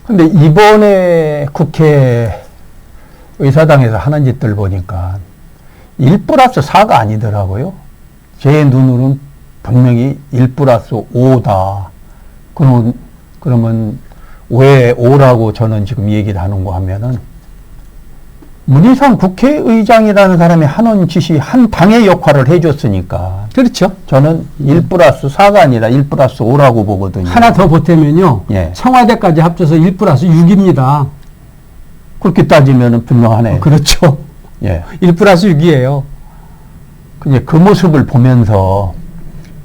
근데 이번에 국회 의사당에서 하는 짓들 보니까 1+4가 아니더라고요. 제 눈으로는 분명히 1+5다. 그러면 왜 5라고 저는 지금 얘기를 하는가 하면은 문희상 국회의장이라는 사람이 하는 짓이 한 당의 역할을 해줬으니까. 그렇죠. 저는 1+4가 아니라 1+5라고 보거든요. 하나 더 보태면요. 예. 청와대까지 합쳐서 1+6입니다. 그렇게 따지면 분명하네. 그렇죠. 예. 1+6이에요. 근데 그 모습을 보면서,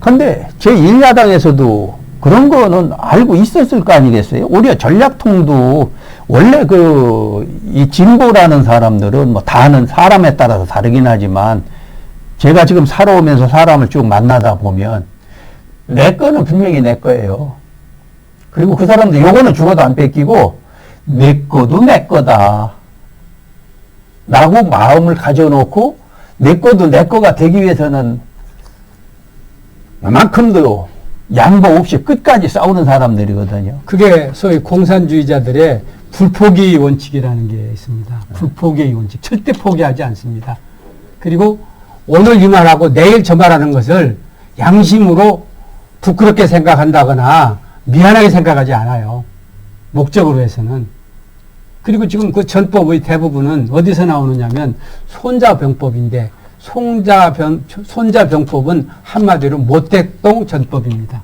근데 제1야당에서도 그런 거는 알고 있었을 거 아니겠어요? 오히려 전략통도 원래 이 진보라는 사람들은 뭐 다는 사람에 따라서 다르긴 하지만 제가 지금 살아오면서 사람을 쭉 만나다 보면 내 거는 분명히 내 거예요. 그리고 그 사람들 요거는 죽어도 안 뺏기고 내 거도 내 거다. 라고 마음을 가져놓고 내 거도 내 거가 되기 위해서는 그만큼도 양보 없이 끝까지 싸우는 사람들이거든요. 그게 소위 공산주의자들의 불포기 원칙이라는 게 있습니다. 불포기의 원칙. 절대 포기하지 않습니다. 그리고 오늘 이 말하고 내일 저 말하는 것을 양심으로 부끄럽게 생각한다거나 미안하게 생각하지 않아요. 목적으로 해서는. 그리고 지금 그 전법의 대부분은 어디서 나오느냐면 손자병법인데 손자병법은 한마디로 모택동 전법입니다.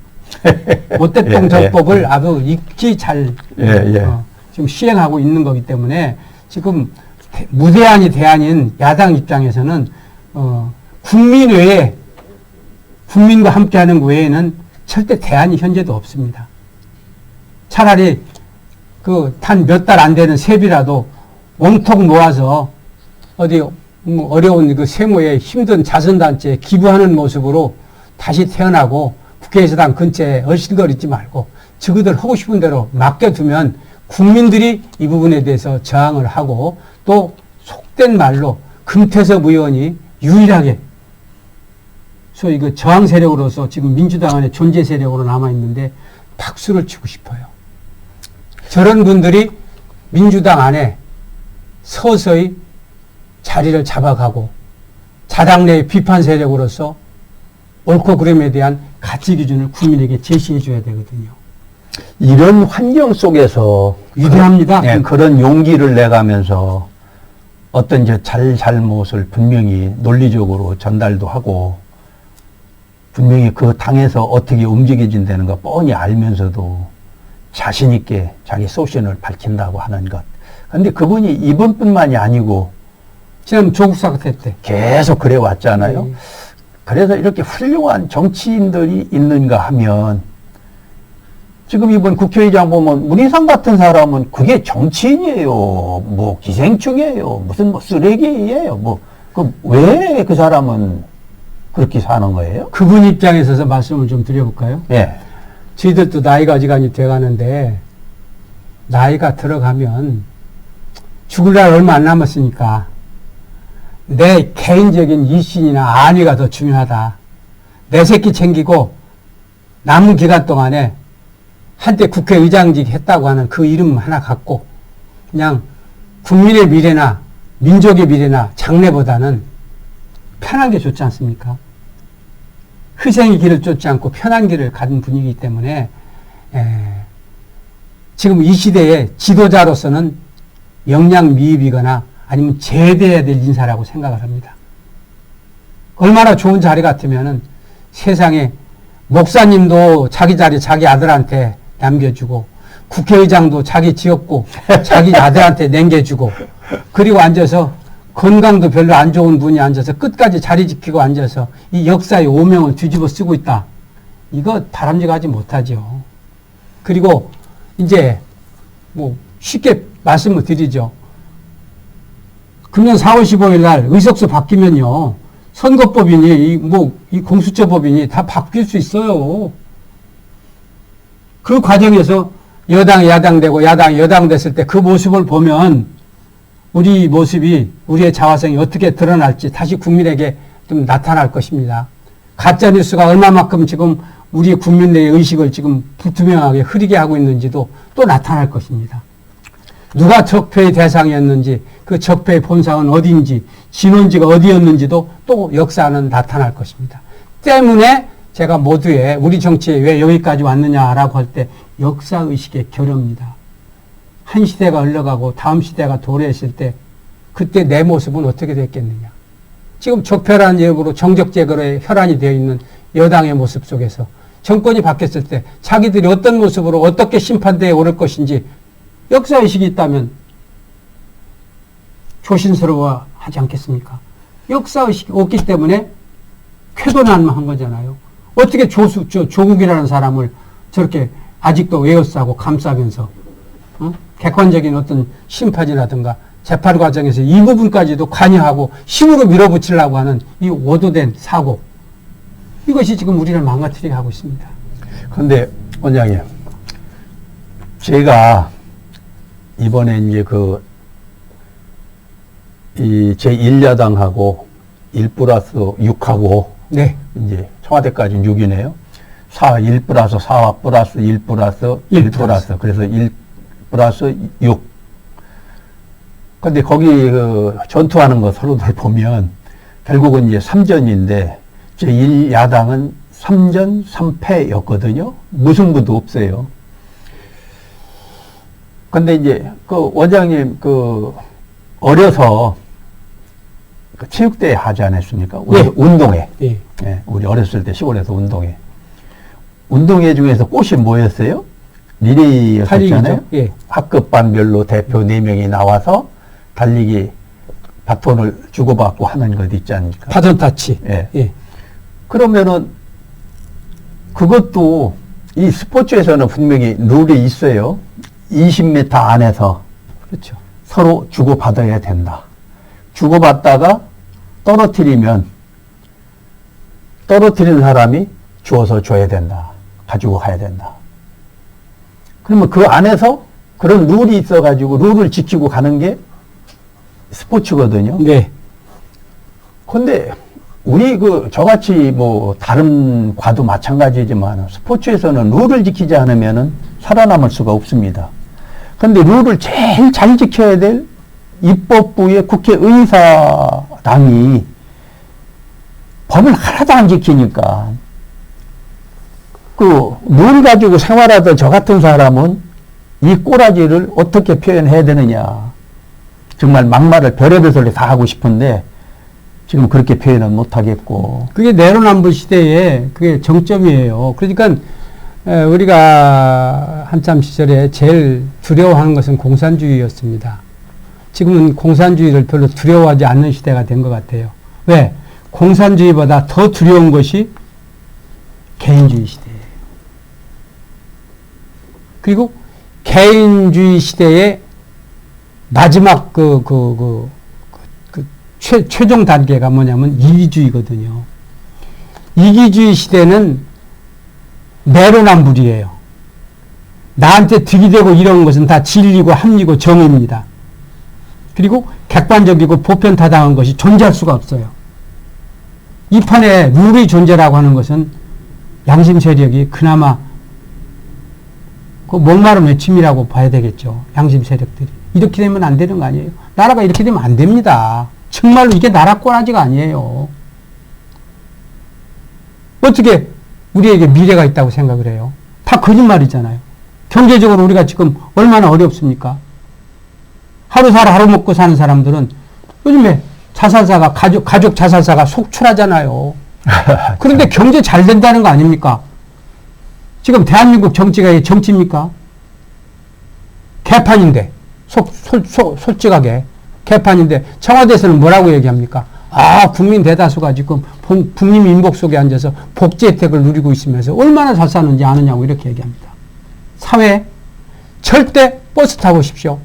모택동 전법을 아주 익히 잘 지금 시행하고 있는 거기 때문에 지금 무대안이 대안인 야당 입장에서는 국민 외에 국민과 함께하는 외에는 절대 대안이 현재도 없습니다. 차라리 그 단 몇 달 안 되는 세비라도 옹통 모아서 어디 어려운 그 세모에 힘든 자선단체에 기부하는 모습으로 다시 태어나고 국회의사당 근처에 얼씬거리지 말고 저그들 하고 싶은 대로 맡겨두면 국민들이 이 부분에 대해서 저항을 하고 또 속된 말로 금태섭 의원이 유일하게 소위 그 저항 세력으로서 지금 민주당 안에 존재 세력으로 남아있는데 박수를 치고 싶어요. 저런 분들이 민주당 안에 서서히 자리를 잡아가고 자당 내의 비판 세력으로서 옳고 그름에 대한 가치 기준을 국민에게 제시해 줘야 되거든요. 이런 환경 속에서 위대합니다. 그런 용기를 내가면서 어떤 잘못을 분명히 논리적으로 전달도 하고 분명히 그 당에서 어떻게 움직여진다는 거 뻔히 알면서도 자신 있게 자기 소신을 밝힌다고 하는 것. 근데 그분이 이번뿐만이 아니고 지난 조국 사태 때 계속 그래 왔잖아요. 네. 그래서 이렇게 훌륭한 정치인들이 있는가 하면 지금 이번 국회의장 보면 문희상 같은 사람은 그게 정치인이에요. 뭐 기생충이에요. 무슨 뭐 쓰레기예요. 왜 그 사람은 그렇게 사는 거예요? 그분 입장에 서서 말씀을 좀 드려볼까요? 예. 저희들도 나이가 어지간히 돼가는데 나이가 들어가면 죽을 날 얼마 안 남았으니까 내 개인적인 이신이나 안위가 더 중요하다. 내 새끼 챙기고 남은 기간 동안에 한때 국회의장직 했다고 하는 그 이름 하나 갖고 그냥 국민의 미래나 민족의 미래나 장래보다는 편한 게 좋지 않습니까? 희생의 길을 쫓지 않고 편한 길을 가는 분이기 때문에 지금 이 시대의 지도자로서는 영양미입이거나 아니면 제대해야 될 인사라고 생각을 합니다. 얼마나 좋은 자리 같으면은 세상에 목사님도 자기 자리 자기 아들한테 남겨주고 국회의장도 자기 지역구 자기 아들한테 남겨주고 그리고 앉아서 건강도 별로 안 좋은 분이 앉아서 끝까지 자리 지키고 앉아서 이 역사의 오명을 뒤집어 쓰고 있다. 이거 바람직하지 못하죠. 그리고 이제 뭐 쉽게 말씀을 드리죠. 금년 4월 15일 날 의석수 바뀌면요. 선거법이니 이 공수처법이니 다 바뀔 수 있어요. 그 과정에서 여당 야당 되고 야당 여당 됐을 때 그 모습을 보면 우리 모습이 우리의 자화성이 어떻게 드러날지 다시 국민에게 좀 나타날 것입니다. 가짜뉴스가 얼마만큼 지금 우리 국민들의 의식을 지금 불투명하게 흐리게 하고 있는지도 또 나타날 것입니다. 누가 적폐의 대상이었는지, 그 적폐의 본상은 어디인지, 진원지가 어디였는지도 또 역사는 나타날 것입니다. 때문에 제가 모두에 우리 정치에 왜 여기까지 왔느냐라고 할 때 역사의식의 결여입니다. 한 시대가 흘러가고 다음 시대가 도래했을 때 그때 내 모습은 어떻게 됐겠느냐. 지금 적폐라는 이름으로 정적제거에 혈안이 되어 있는 여당의 모습 속에서 정권이 바뀌었을 때 자기들이 어떤 모습으로 어떻게 심판대에 오를 것인지 역사의식이 있다면 조심스러워하지 않겠습니까? 역사의식이 없기 때문에 쾌도난무한 거잖아요. 어떻게 조국이라는 사람을 저렇게 아직도 에워싸고 감싸면서 객관적인 어떤 심판이라든가 재판 과정에서 이 부분까지도 관여하고 힘으로 밀어붙이려고 하는 이 오도된 사고, 이것이 지금 우리를 망가뜨리게 하고 있습니다. 그런데 원장님, 제가 이번에 이제 이 제1야당하고 1+6하고 네. 이제 청와대까지 6이네요. 1+4+1+1+1+. 그래서 1+6. 근데 거기 전투하는 거 서로들 보면 결국은 이제 3전인데 제1야당은 3전 3패였거든요. 무승부도 없어요. 근데 이제 원장님 어려서 체육대회 하지 않았습니까? 네. 운동회. 네. 네, 우리 어렸을 때 시골에서 운동회. 운동회 중에서 꽃이 뭐였어요? 리레이였잖아요. 예. 학급반별로 대표 4명이 나와서 달리기 바톤을 주고받고 하는 것 있지 않습니까? 바톤 타치. 예. 예. 그러면은 그것도 이 스포츠에서는 분명히 룰이 있어요. 20m 안에서 그렇죠. 서로 주고받아야 된다. 주고받다가 떨어뜨리는 사람이 주워서 줘야 된다. 가지고 가야 된다. 그러면 그 안에서 그런 룰이 있어가지고 룰을 지키고 가는 게 스포츠거든요. 네. 근데 우리 저같이 뭐 다른 과도 마찬가지지만 스포츠에서는 룰을 지키지 않으면은 살아남을 수가 없습니다. 근데 룰을 제일 잘 지켜야 될 입법부의 국회의사당이 법을 하나도 안 지키니까 룰 가지고 생활하던 저 같은 사람은 이 꼬라지를 어떻게 표현해야 되느냐. 정말 막말을 별의별 소리 다 하고 싶은데 지금 그렇게 표현은 못하겠고. 그게 내로남불 시대에 그게 정점이에요. 그러니까 우리가 한참 시절에 제일 두려워하는 것은 공산주의였습니다. 지금은 공산주의를 별로 두려워하지 않는 시대가 된 것 같아요. 왜? 공산주의보다 더 두려운 것이 개인주의 시대예요. 그리고 개인주의 시대의 마지막 최종 단계가 뭐냐면 이기주의거든요. 이기주의 시대는 내로남불이에요. 나한테 득이 되고 이런 것은 다 진리고 합리고 정의입니다. 그리고 객관적이고 보편타당한 것이 존재할 수가 없어요. 이 판에 룰의 존재라고 하는 것은 양심 세력이 그나마 목마른 외침이라고 봐야 되겠죠. 양심 세력들이. 이렇게 되면 안 되는 거 아니에요. 나라가 이렇게 되면 안 됩니다. 정말로 이게 나라 꼬라지가 아니에요. 어떻게 우리에게 미래가 있다고 생각을 해요? 다 거짓말이잖아요. 경제적으로 우리가 지금 얼마나 어렵습니까? 하루 살아 하루 먹고 사는 사람들은 요즘에 자살사가 가족 자살사가 속출하잖아요. 그런데 경제 잘 된다는 거 아닙니까? 지금 대한민국 정치가 정치입니까? 개판인데 솔직하게 개판인데 청와대에서는 뭐라고 얘기합니까? 국민 대다수가 지금 국민 인복 속에 앉아서 복지 혜택을 누리고 있으면서 얼마나 잘 사는지 아느냐고 이렇게 얘기합니다. 사회 절대 버스 타고 오십시오.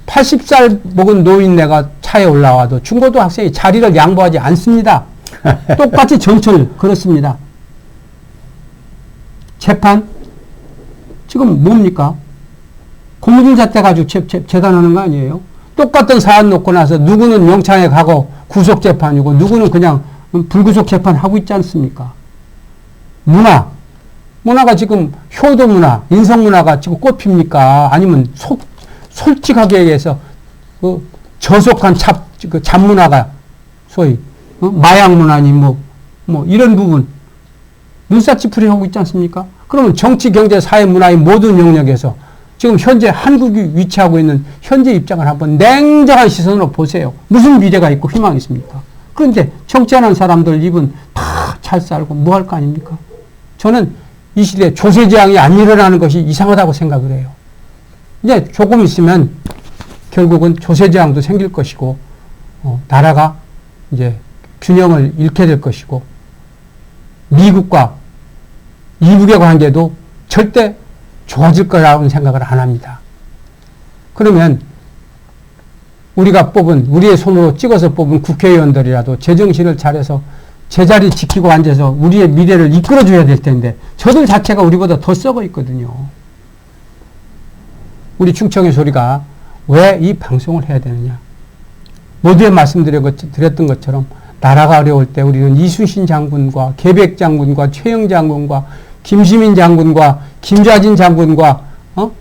80살 먹은 노인네가 차에 올라와도 중고등학생이 자리를 양보하지 않습니다. 똑같이 정철 그렇습니다. 재판 지금 뭡니까? 공무집자 가지고 재단하는 거 아니에요? 똑같은 사안 놓고 나서 누구는 영창에 가고 구속재판이고 누구는 그냥 불구속 재판하고 있지 않습니까? 문화가 지금 효도문화, 인성문화가 지금 꽃핍니까? 아니면 솔직하게 얘기해서 그 저속한 그 잡문화가 소위 마약 문화니 뭐 이런 부분 눈사찌푸리 하고 있지 않습니까? 그러면 정치, 경제, 사회, 문화의 모든 영역에서 지금 현재 한국이 위치하고 있는 현재 입장을 한번 냉정한 시선으로 보세요. 무슨 미래가 있고 희망이 있습니까? 그런데 정치하는 사람들 입은 다 잘 살고 뭐 할 거 아닙니까? 저는 이 시대에 조세재앙이 안 일어나는 것이 이상하다고 생각을 해요. 이제 조금 있으면 결국은 조세재앙도 생길 것이고 나라가 이제 균형을 잃게 될 것이고 미국과 이북의 관계도 절대 좋아질 거라고는 생각을 안 합니다. 그러면 우리가 우리의 손으로 찍어서 뽑은 국회의원들이라도 제정신을 차려서 제자리 지키고 앉아서 우리의 미래를 이끌어줘야 될 텐데 저들 자체가 우리보다 더 썩어 있거든요. 우리 충청의 소리가 왜 이 방송을 해야 되느냐. 모두에 말씀드렸던 것처럼 나라가 어려울 때 우리는 이순신 장군과 계백 장군과 최영 장군과 김시민 장군과 김좌진 장군과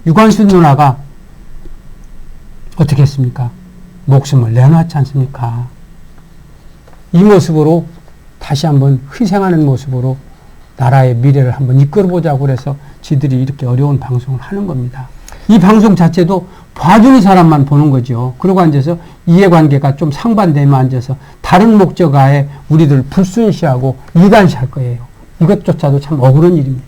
유관순 누나가 어떻게 했습니까? 목숨을 내놨지 않습니까? 이 모습으로 다시 한번 희생하는 모습으로 나라의 미래를 한번 이끌어보자고 그래서 지들이 이렇게 어려운 방송을 하는 겁니다. 이 방송 자체도 봐주는 사람만 보는 거죠. 그러고 앉아서 이해관계가 좀 상반되면 앉아서 다른 목적하에 우리들 불순시하고 이간시할 거예요. 이것조차도 참 억울한 일입니다.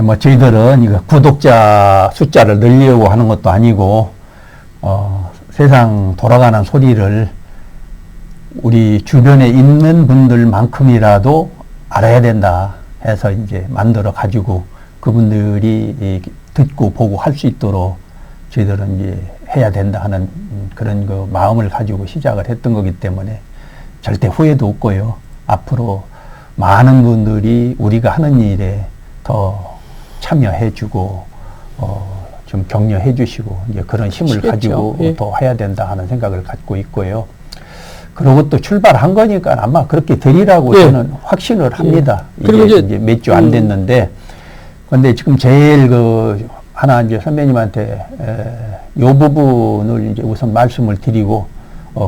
뭐 저희들은 이거 구독자 숫자를 늘리려고 하는 것도 아니고 세상 돌아가는 소리를 우리 주변에 있는 분들만큼이라도 알아야 된다 해서 이제 만들어 가지고 그분들이 듣고 보고 할 수 있도록 저희들은 이제 해야 된다 하는 그런 그 마음을 가지고 시작을 했던 거기 때문에 절대 후회도 없고요. 앞으로 많은 분들이 우리가 하는 일에 더 참여해 주고 좀 격려해 주시고 이제 그런 힘을 아시겠죠. 가지고 예. 더 해야 된다 하는 생각을 갖고 있고요. 그리고 또 출발한 거니까 아마 그렇게 되리라고 예. 저는 확신을 합니다. 그리고 이게 몇 주 안 됐는데 근데 지금 제일 하나 이제 선배님한테 요 부분을 이제 우선 말씀을 드리고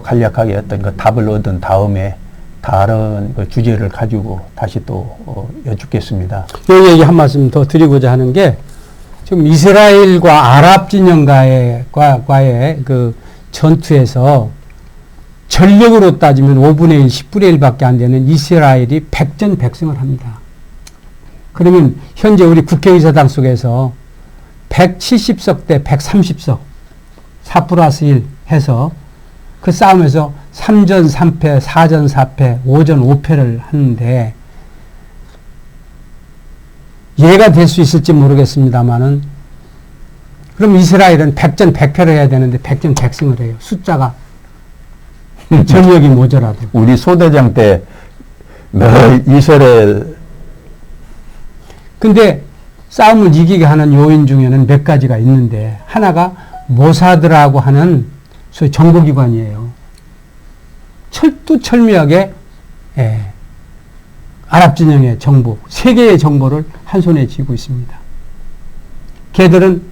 간략하게 어떤 그 답을 얻은 다음에 다른 그 주제를 가지고 다시 또 여쭙겠습니다. 이 얘기 한 말씀 더 드리고자 하는 게 지금 이스라엘과 아랍 진영과의 그 전투에서 전력으로 따지면 5분의 1, 10분의 1밖에 안 되는 이스라엘이 백전백승을 합니다. 그러면 현재 우리 국회의사당 속에서 170석 대 130석 4+1 해서 그 싸움에서 3전 3패, 4전 4패, 5전 5패를 하는데 이해가 될 수 있을지 모르겠습니다만은 그럼 이스라엘은 100전 100패를 해야 되는데 100전 100승을 해요. 숫자가 전력이 모자라도. 우리 소대장 때 늘 이스라엘 근데 싸움을 이기게 하는 요인 중에는 몇 가지가 있는데 하나가 모사드라고 하는 소위 정보기관이에요. 철두철미하게 아랍 진영의 정보, 세계의 정보를 한 손에 쥐고 있습니다. 걔들은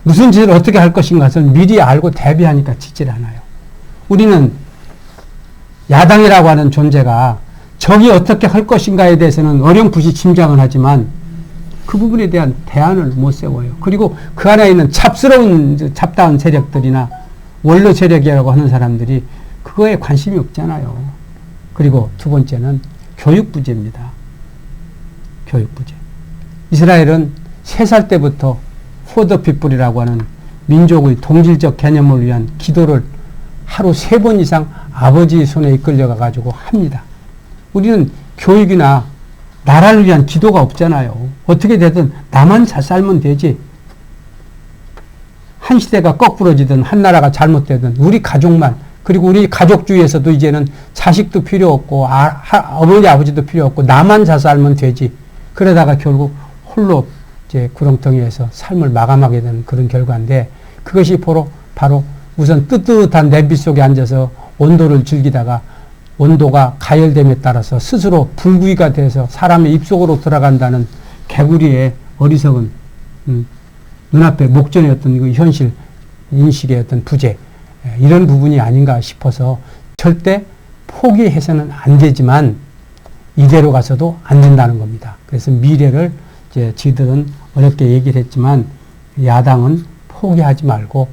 무슨 짓을 어떻게 할 것인가를 미리 알고 대비하니까 짓질 않아요. 우리는 야당이라고 하는 존재가 적이 어떻게 할 것인가에 대해서는 어렴풋이 짐작을 하지만 그 부분에 대한 대안을 못 세워요. 그리고 그 안에 있는 잡다운 세력들이나 원로 세력이라고 하는 사람들이 그거에 관심이 없잖아요. 그리고 두 번째는 교육부재입니다. 교육부재. 이스라엘은 3살 때부터 포더피플이라고 하는 민족의 동질적 개념을 위한 기도를 하루 3번 이상 아버지의 손에 이끌려가 가지고 합니다. 우리는 교육이나 나라를 위한 기도가 없잖아요. 어떻게 되든 나만 잘 살면 되지. 한 시대가 거꾸로지든 한 나라가 잘못되든 우리 가족만, 그리고 우리 가족주의에서도 이제는 자식도 필요 없고 어머니 아버지도 필요 없고 나만 잘 살면 되지. 그러다가 결국 홀로 이제 구렁텅이에서 삶을 마감하게 되는 그런 결과인데 그것이 바로 우선 뜨뜻한 냄비 속에 앉아서 온도를 즐기다가 온도가 가열됨에 따라서 스스로 불구이가 돼서 사람의 입속으로 들어간다는 개구리의 어리석은 눈앞에 목전의 어떤 그 현실, 인식의 어떤 부재, 이런 부분이 아닌가 싶어서 절대 포기해서는 안 되지만 이대로 가서도 안 된다는 겁니다. 그래서 미래를 이제 지들은 어렵게 얘기를 했지만 야당은 포기하지 말고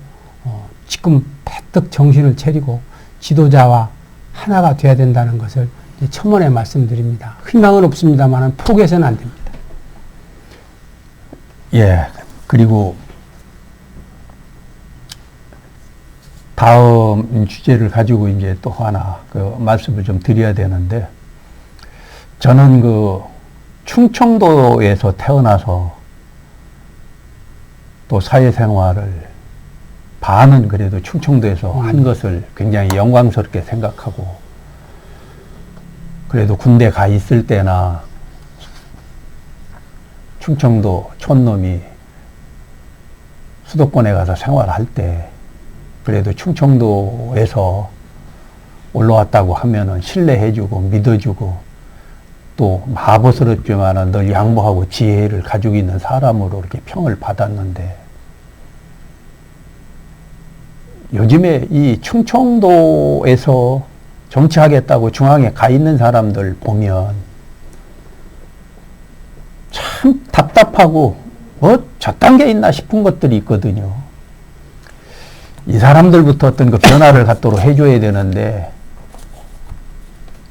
지금 배뜩 정신을 차리고 지도자와 하나가 돼야 된다는 것을 첨언에 말씀드립니다. 희망은 없습니다만 포기해서는 안 됩니다. 예, 그리고 다음 주제를 가지고 이제 또 하나 그 말씀을 좀 드려야 되는데, 저는 그 충청도에서 태어나서 또 사회생활을 반은 그래도 충청도에서 한 것을 굉장히 영광스럽게 생각하고, 그래도 군대 가 있을 때나 충청도 촌놈이 수도권에 가서 생활할 때 그래도 충청도에서 올라왔다고 하면은 신뢰해주고 믿어주고 또 마보스럽지만은 늘 양보하고 지혜를 가지고 있는 사람으로 이렇게 평을 받았는데, 요즘에 이 충청도에서 정치하겠다고 중앙에 가 있는 사람들 보면 참 답답하고 저딴 게 있나 싶은 것들이 있거든요. 이 사람들부터 어떤 그 변화를 갖도록 해줘야 되는데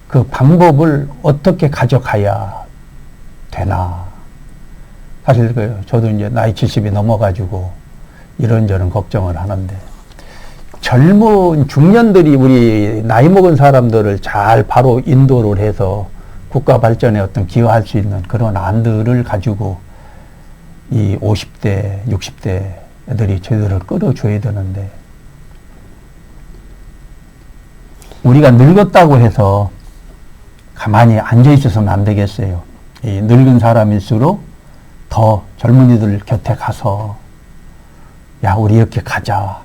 그 방법을 어떻게 가져가야 되나. 사실 저도 이제 나이 70이 넘어가지고 이런저런 걱정을 하는데, 젊은 중년들이 우리 나이 먹은 사람들을 잘 바로 인도를 해서 국가 발전에 어떤 기여할 수 있는 그런 안들을 가지고 이 50대, 60대 애들이 저희들을 끌어줘야 되는데, 우리가 늙었다고 해서 가만히 앉아 있어서는 안 되겠어요. 이 늙은 사람일수록 더 젊은이들 곁에 가서, 야, 우리 이렇게 가자.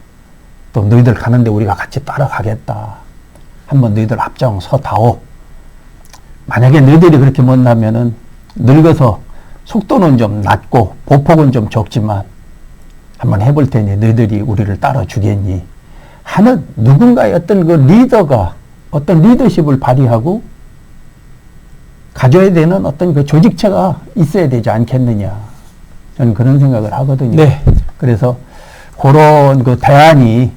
또 너희들 가는데 우리가 같이 따라가겠다. 한번 너희들 앞장서다오. 만약에 너희들이 그렇게 못하면은 늙어서 속도는 좀 낮고 보폭은 좀 적지만 한번 해볼 테니 너희들이 우리를 따라주겠니 하는 누군가의 어떤 그 리더가 어떤 리더십을 발휘하고 가져야 되는 어떤 그 조직체가 있어야 되지 않겠느냐. 저는 그런 생각을 하거든요. 네. 그래서 그런 그 대안이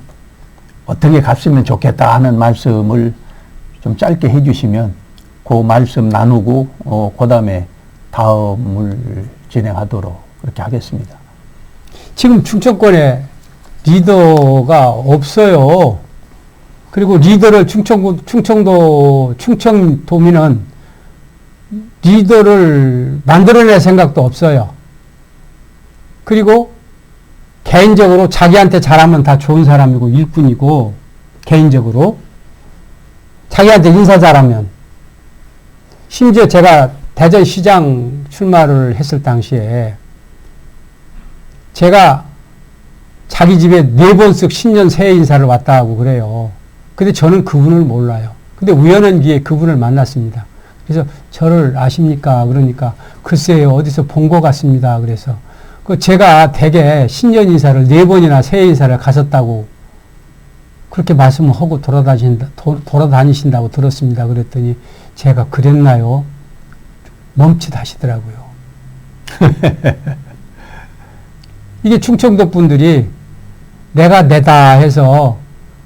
어떻게 갔으면 좋겠다 하는 말씀을 좀 짧게 해주시면 그 말씀 나누고 그 다음에 다음을 진행하도록 그렇게 하겠습니다. 지금 충청권에 리더가 없어요. 그리고 리더를 충청도민은 리더를 만들어낼 생각도 없어요. 그리고 개인적으로 자기한테 잘하면 다 좋은 사람이고 일꾼이고, 개인적으로 자기한테 인사 잘하면, 심지어 제가 대전시장 출마를 했을 당시에 제가 자기 집에 4번씩 신년 새해 인사를 왔다 하고 그래요. 근데 저는 그분을 몰라요. 근데 우연한 기회에 그분을 만났습니다. 그래서 저를 아십니까? 그러니까 글쎄요, 어디서 본 것 같습니다. 그래서 제가 대개 신년 인사를 4번이나 새해 인사를 갔었다고 그렇게 말씀을 하고 돌아다니신다고 들었습니다. 그랬더니 제가 그랬나요? 멈칫하시더라고요. 이게 충청도 분들이 내가 내다 해서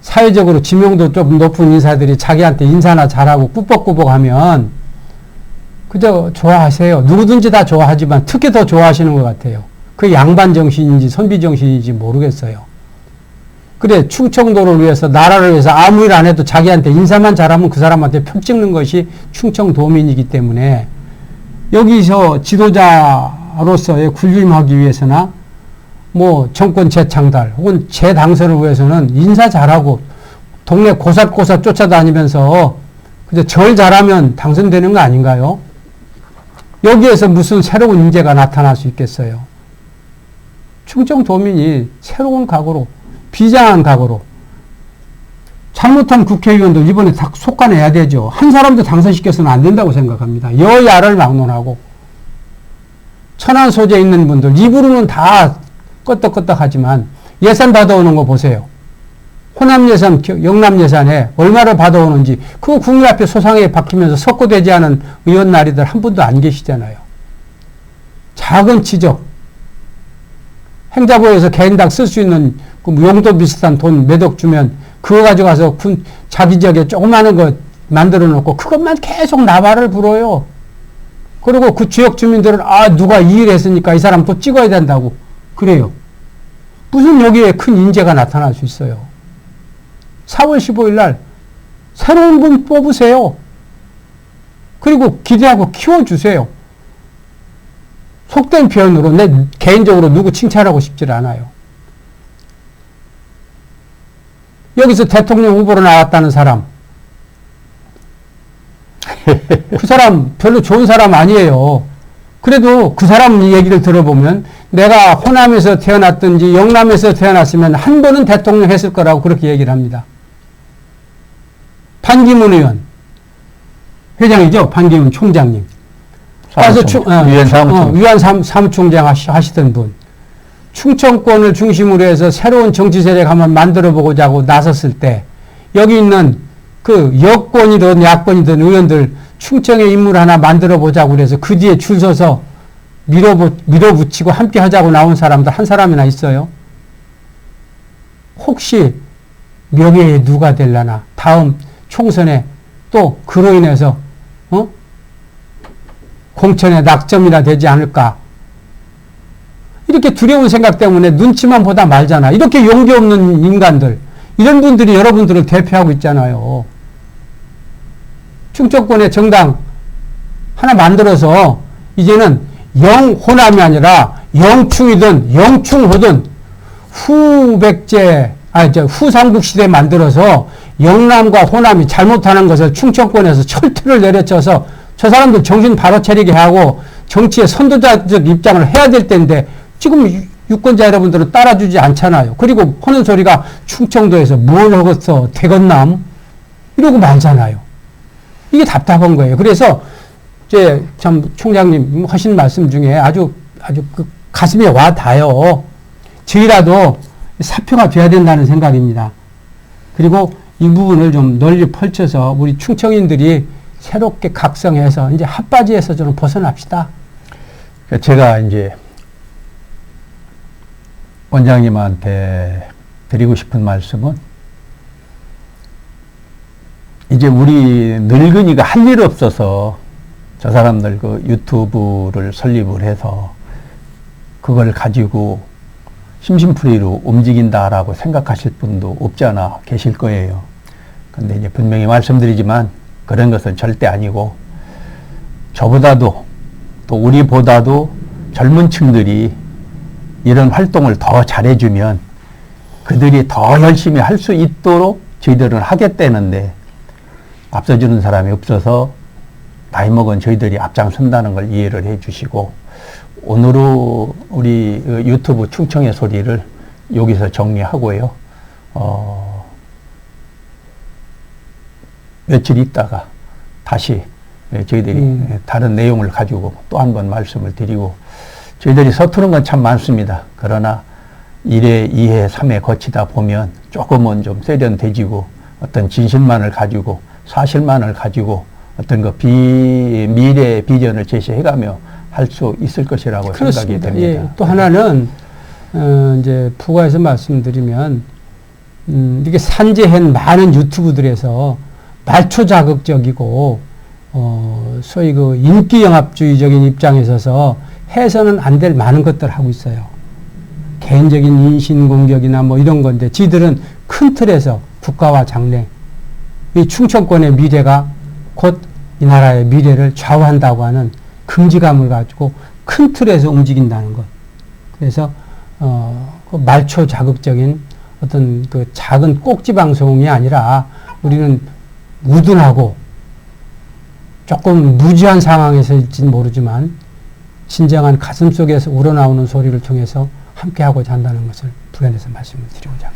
사회적으로 지명도 좀 높은 인사들이 자기한테 인사나 잘하고 꾸벅꾸벅 하면 그저 좋아하세요. 누구든지 다 좋아하지만 특히 더 좋아하시는 것 같아요. 그 양반 정신인지 선비 정신인지 모르겠어요. 그래, 충청도를 위해서, 나라를 위해서 아무 일 안 해도 자기한테 인사만 잘하면 그 사람한테 표 찍는 것이 충청도민이기 때문에 여기서 지도자로서의 군림하기 위해서나 뭐 정권 재창달 혹은 재당선을 위해서는 인사 잘하고 동네 고삿고삿 쫓아다니면서 그저 절 잘하면 당선되는 거 아닌가요? 여기에서 무슨 새로운 인재가 나타날 수 있겠어요? 충청도민이 새로운 각오로, 비장한 각오로, 잘못한 국회의원도 이번에 다 속아내야 되죠. 한 사람도 당선시켜서는 안 된다고 생각합니다. 여야를 막론하고 천안 소재에 있는 분들 입으로는 다 껐덕껐덕 하지만 예산 받아오는 거 보세요. 호남 예산, 영남 예산에 얼마를 받아오는지 그거 국민 앞에 소상하게 박히면서 석고되지 않은 의원 나리들 한 분도 안 계시잖아요. 작은 지적. 행자부에서 개인당 쓸 수 있는 그 용도 비슷한 돈 몇 억 주면 그거 가져가서 자기 지역에 조그마한 거 만들어 놓고 그것만 계속 나발을 불어요. 그리고 그 지역 주민들은 누가 이 일 했으니까 이 사람 또 찍어야 된다고 그래요. 무슨 여기에 큰 인재가 나타날 수 있어요. 4월 15일 날 새로운 분 뽑으세요. 그리고 기대하고 키워주세요. 속된 표현으로 내 개인적으로 누구 칭찬하고 싶질 않아요. 여기서 대통령 후보로 나왔다는 사람 그 사람 별로 좋은 사람 아니에요. 그래도 그 사람 얘기를 들어보면 내가 호남에서 태어났든지 영남에서 태어났으면 한 번은 대통령 했을 거라고 그렇게 얘기를 합니다. 판기문 의원 회장이죠. 판기문 총장님. 위안 사무총장 하시던 분. 충청권을 중심으로 해서 새로운 정치 세력 한번 만들어 보고자 하고 나섰을 때 여기 있는 그 여권이든 야권이든 의원들 충청의 인물 하나 만들어 보자고 그래서 그 뒤에 줄 서서 밀어붙이고 함께 하자고 나온 사람들 한 사람이나 있어요? 혹시 명예의 누가 되려나? 다음 총선에 또 그로 인해서 공천의 낙점이나 되지 않을까? 이렇게 두려운 생각 때문에 눈치만 보다 말잖아. 이렇게 용기 없는 인간들, 이런 분들이 여러분들을 대표하고 있잖아요. 충청권의 정당 하나 만들어서 이제는 영호남이 아니라 영충이든 영충호든 후삼국 시대 만들어서 영남과 호남이 잘못하는 것을 충청권에서 철퇴를 내려쳐서 저 사람들 정신 바로 차리게 하고 정치의 선도자적 입장을 해야 될 텐데 지금 유권자 여러분들은 따라주지 않잖아요. 그리고 하는 소리가 충청도에서 뭘 하겠어 대건남 이러고 말잖아요. 이게 답답한 거예요. 그래서 이제 참 총장님 하신 말씀 중에 아주 그 가슴에 와 닿아요. 저희라도 사표가 돼야 된다는 생각입니다. 그리고 이 부분을 좀 널리 펼쳐서 우리 충청인들이 새롭게 각성해서 이제 핫바지에서 좀 벗어납시다. 제가 이제 원장님한테 드리고 싶은 말씀은 이제 우리 늙은이가 할 일 없어서 저 사람들 그 유튜브를 설립을 해서 그걸 가지고 심심풀이로 움직인다라고 생각하실 분도 없지 않아 계실 거예요. 근데 이제 분명히 말씀드리지만 그런 것은 절대 아니고 저보다도 또 우리보다도 젊은 층들이 이런 활동을 더 잘해주면 그들이 더 열심히 할 수 있도록 저희들은 하겠다는데 앞서주는 사람이 없어서 나이 먹은 저희들이 앞장선다는 걸 이해를 해 주시고 오늘은 우리 유튜브 충청의 소리를 여기서 정리하고요. 며칠 있다가 다시 저희들이 다른 내용을 가지고 또 한 번 말씀을 드리고 저희들이 서투른 건 참 많습니다. 그러나 1회, 2회, 3회 거치다 보면 조금은 좀 세련돼지고 어떤 진실만을 가지고 사실만을 가지고 어떤 미래 비전을 제시해가며 할 수 있을 것이라고 그렇습니다. 생각이 됩니다. 예, 또 하나는 이제 부가해서 말씀드리면 이게 산재한 많은 유튜브들에서 말초 자극적이고 소위 그 인기 영합주의적인 입장에 있어서 해서는 안 될 많은 것들을 하고 있어요. 개인적인 인신공격이나 뭐 이런 건데 지들은 큰 틀에서 국가와 장래 이 충청권의 미래가 곧 이 나라의 미래를 좌우한다고 하는 긍지감을 가지고 큰 틀에서 움직인다는 것. 그래서 그 말초 자극적인 어떤 그 작은 꼭지 방송이 아니라 우리는 우둔하고 조금 무지한 상황에서일지는 모르지만 진정한 가슴 속에서 우러나오는 소리를 통해서 함께하고자 한다는 것을 부연해서 말씀을 드리고자 합니다.